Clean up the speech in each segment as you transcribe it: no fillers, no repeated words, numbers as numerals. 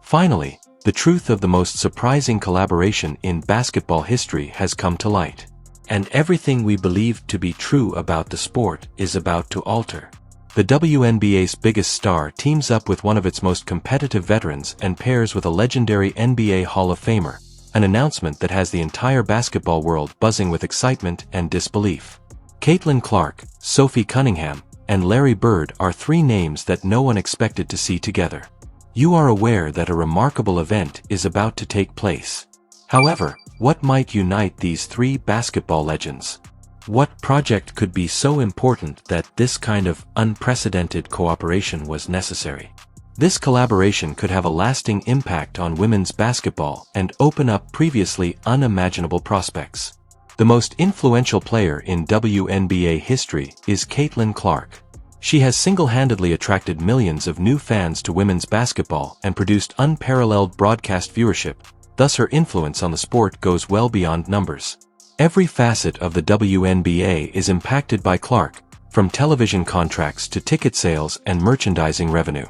Finally, the truth of the most surprising collaboration in basketball history has come to light. And everything we believed to be true about the sport is about to alter. The WNBA's biggest star teams up with one of its most competitive veterans and pairs with a legendary NBA Hall of Famer, an announcement that has the entire basketball world buzzing with excitement and disbelief. Caitlin Clark, Sophie Cunningham, and Larry Bird are three names that no one expected to see together. You are aware that a remarkable event is about to take place. However, what might unite these three basketball legends? What project could be so important that this kind of unprecedented cooperation was necessary? This collaboration could have a lasting impact on women's basketball and open up previously unimaginable prospects. The most influential player in WNBA history is Caitlin Clark. She has single-handedly attracted millions of new fans to women's basketball and produced unparalleled broadcast viewership, thus her influence on the sport goes well beyond numbers. Every facet of the WNBA is impacted by Clark, from television contracts to ticket sales and merchandising revenue.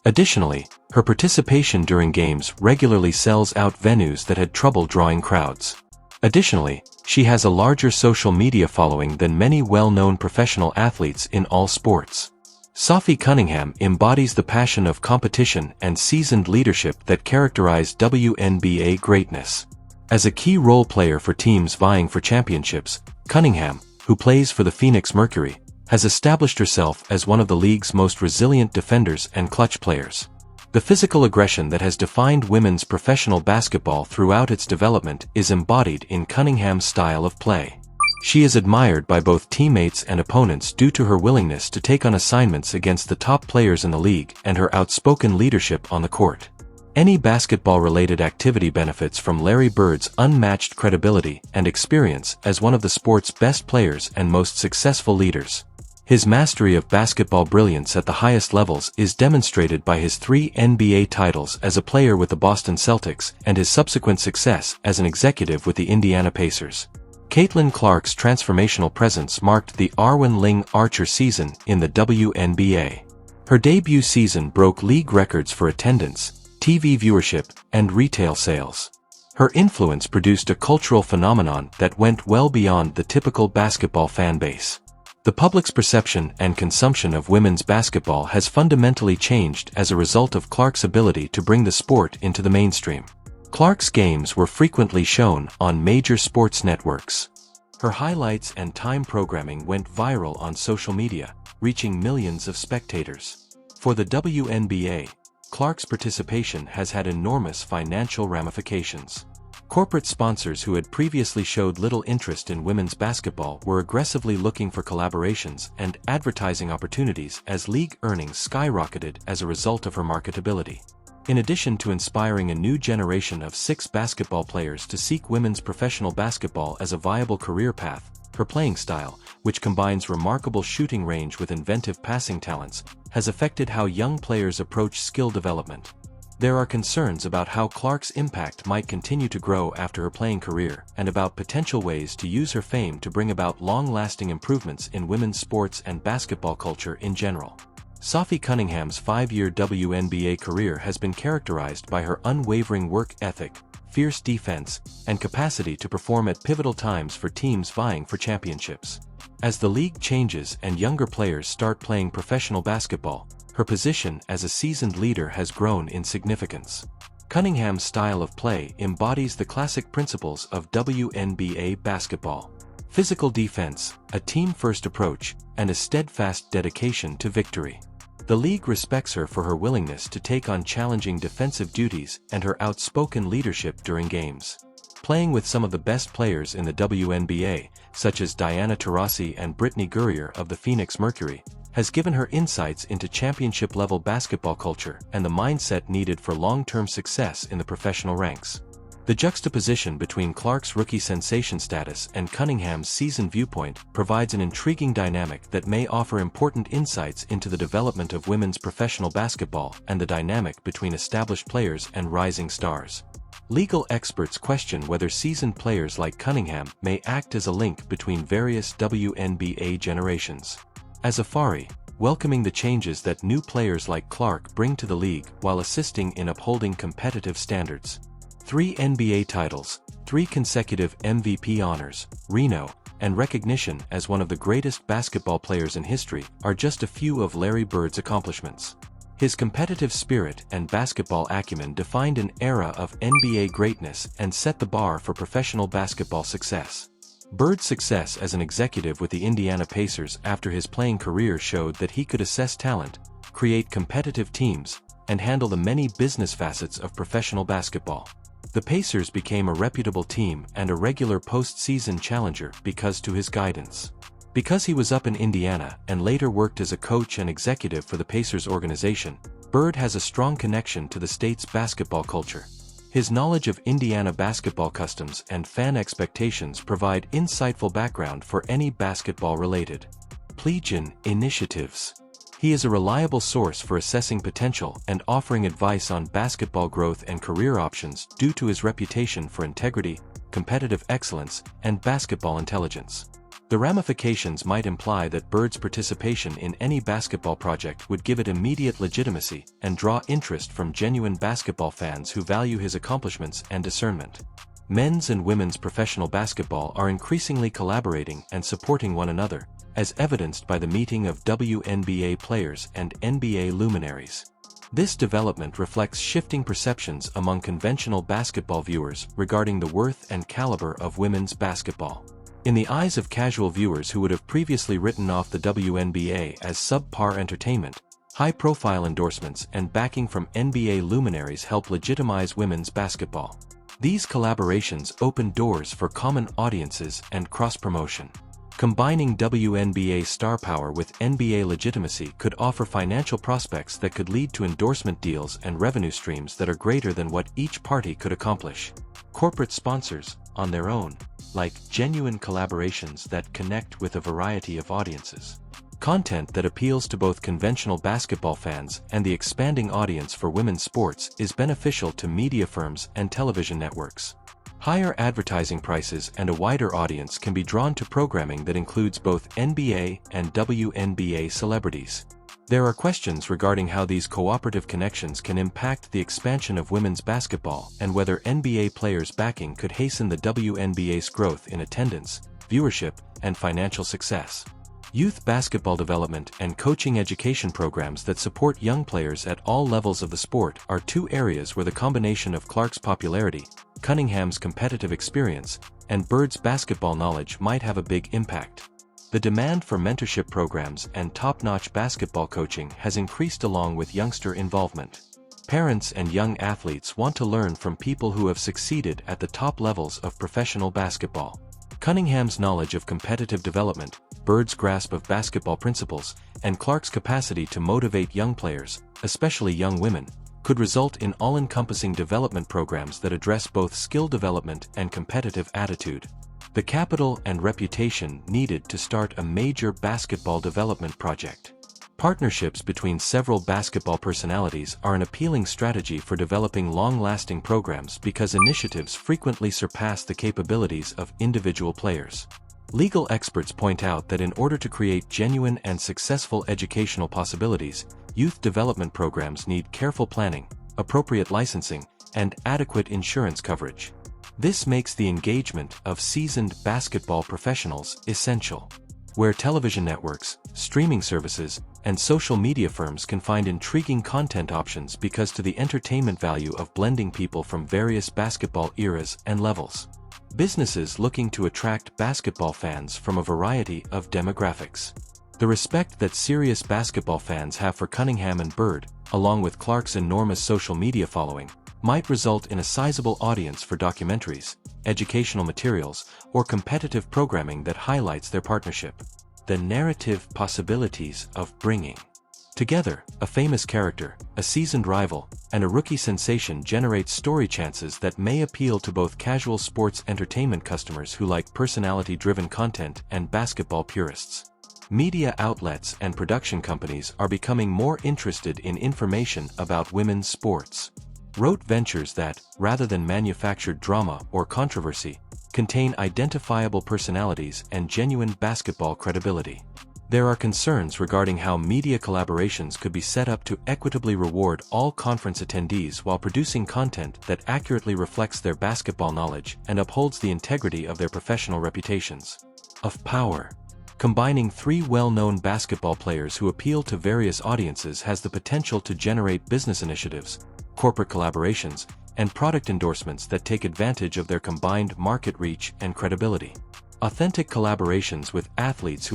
Additionally, her participation during games regularly sells out venues that had trouble drawing crowds. Additionally, she has a larger social media following than many well-known professional athletes in all sports. Sophie Cunningham embodies the passion of competition and seasoned leadership that characterize WNBA greatness. As a key role player for teams vying for championships, Cunningham, who plays for the Phoenix Mercury, has established herself as one of the league's most resilient defenders and clutch players. The physical aggression that has defined women's professional basketball throughout its development is embodied in Cunningham's style of play. She is admired by both teammates and opponents due to her willingness to take on assignments against the top players in the league and her outspoken leadership on the court. Any basketball-related activity benefits from Larry Bird's unmatched credibility and experience as one of the sport's best players and most successful leaders. His mastery of basketball brilliance at the highest levels is demonstrated by his 3 NBA titles as a player with the Boston Celtics and his subsequent success as an executive with the Indiana Pacers. Caitlin Clark's transformational presence marked the Arwen Ling Archer season in the WNBA. Her debut season broke league records for attendance, TV viewership, and retail sales. Her influence produced a cultural phenomenon that went well beyond the typical basketball fan base. The public's perception and consumption of women's basketball has fundamentally changed as a result of Clark's ability to bring the sport into the mainstream. Clark's games were frequently shown on major sports networks. Her highlights and time programming went viral on social media, reaching millions of spectators. For the WNBA, Clark's participation has had enormous financial ramifications. Corporate sponsors who had previously showed little interest in women's basketball were aggressively looking for collaborations and advertising opportunities as league earnings skyrocketed as a result of her marketability. In addition to inspiring a new generation of 6 basketball players to seek women's professional basketball as a viable career path, her playing style, which combines remarkable shooting range with inventive passing talents, has affected how young players approach skill development. There are concerns about how Clark's impact might continue to grow after her playing career and about potential ways to use her fame to bring about long-lasting improvements in women's sports and basketball culture in general. Sophie Cunningham's 5-year WNBA career has been characterized by her unwavering work ethic, fierce defense, and capacity to perform at pivotal times for teams vying for championships. As the league changes and younger players start playing professional basketball, her position as a seasoned leader has grown in significance. Cunningham's style of play embodies the classic principles of WNBA basketball: physical defense, a team-first approach, and a steadfast dedication to victory. The league respects her for her willingness to take on challenging defensive duties and her outspoken leadership during games. Playing with some of the best players in the WNBA, such as Diana Taurasi and Brittany Gurrier of the Phoenix Mercury, has given her insights into championship-level basketball culture and the mindset needed for long-term success in the professional ranks. The juxtaposition between Clark's rookie sensation status and Cunningham's seasoned viewpoint provides an intriguing dynamic that may offer important insights into the development of women's professional basketball and the dynamic between established players and rising stars. Legal experts question whether seasoned players like Cunningham may act as a link between various WNBA generations. As a Fari, welcoming the changes that new players like Clark bring to the league while assisting in upholding competitive standards. 3 NBA titles, 3 consecutive MVP honors, Reno, and recognition as one of the greatest basketball players in history are just a few of Larry Bird's accomplishments. His competitive spirit and basketball acumen defined an era of NBA greatness and set the bar for professional basketball success. Bird's success as an executive with the Indiana Pacers after his playing career showed that he could assess talent, create competitive teams, and handle the many business facets of professional basketball. The Pacers became a reputable team and a regular postseason challenger because to his guidance. Because he was up in Indiana and later worked as a coach and executive for the Pacers organization, Bird has a strong connection to the state's basketball culture. His knowledge of Indiana basketball customs and fan expectations provide insightful background for any basketball-related Plegian initiatives. He is a reliable source for assessing potential and offering advice on basketball growth and career options due to his reputation for integrity, competitive excellence, and basketball intelligence. The ramifications might imply that Bird's participation in any basketball project would give it immediate legitimacy and draw interest from genuine basketball fans who value his accomplishments and discernment. Men's and women's professional basketball are increasingly collaborating and supporting one another, as evidenced by the meeting of WNBA players and NBA luminaries. This development reflects shifting perceptions among conventional basketball viewers regarding the worth and caliber of women's basketball. In the eyes of casual viewers who would have previously written off the WNBA as subpar entertainment, high-profile endorsements and backing from NBA luminaries help legitimize women's basketball. These collaborations open doors for common audiences and cross-promotion. Combining WNBA star power with NBA legitimacy could offer financial prospects that could lead to endorsement deals and revenue streams that are greater than what each party could accomplish. Corporate sponsors, on their own, like genuine collaborations that connect with a variety of audiences. Content that appeals to both conventional basketball fans and the expanding audience for women's sports is beneficial to media firms and television networks. Higher advertising prices and a wider audience can be drawn to programming that includes both NBA and WNBA celebrities. There are questions regarding how these cooperative connections can impact the expansion of women's basketball and whether NBA players' backing could hasten the WNBA's growth in attendance, viewership, and financial success. Youth basketball development and coaching education programs that support young players at all levels of the sport are two areas where the combination of Clark's popularity, Cunningham's competitive experience, and Bird's basketball knowledge might have a big impact. The demand for mentorship programs and top-notch basketball coaching has increased along with youngster involvement. Parents and young athletes want to learn from people who have succeeded at the top levels of professional basketball. Cunningham's knowledge of competitive development, Bird's grasp of basketball principles, and Clark's capacity to motivate young players, especially young women, could result in all-encompassing development programs that address both skill development and competitive attitude. The capital and reputation needed to start a major basketball development project. Partnerships between several basketball personalities are an appealing strategy for developing long-lasting programs because initiatives frequently surpass the capabilities of individual players. Legal experts point out that in order to create genuine and successful educational possibilities, youth development programs need careful planning, appropriate licensing, and adequate insurance coverage. This makes the engagement of seasoned basketball professionals essential. Where television networks, streaming services, and social media firms can find intriguing content options because to the entertainment value of blending people from various basketball eras and levels. Businesses looking to attract basketball fans from a variety of demographics. The respect that serious basketball fans have for Cunningham and Bird, along with Clark's enormous social media following, might result in a sizable audience for documentaries, educational materials, or competitive programming that highlights their partnership. The narrative possibilities of bringing together a famous character, a seasoned rival, and a rookie sensation generates story chances that may appeal to both casual sports entertainment customers who like personality-driven content and basketball purists. Media outlets and production companies are becoming more interested in information about women's sports. Wrote ventures that, rather than manufactured drama or controversy, contain identifiable personalities and genuine basketball credibility. There are concerns regarding how media collaborations could be set up to equitably reward all conference attendees while producing content that accurately reflects their basketball knowledge and upholds the integrity of their professional reputations. Of power. Combining three well-known basketball players who appeal to various audiences has the potential to generate business initiatives, corporate collaborations, and product endorsements that take advantage of their combined market reach and credibility. Authentic collaborations with athletes who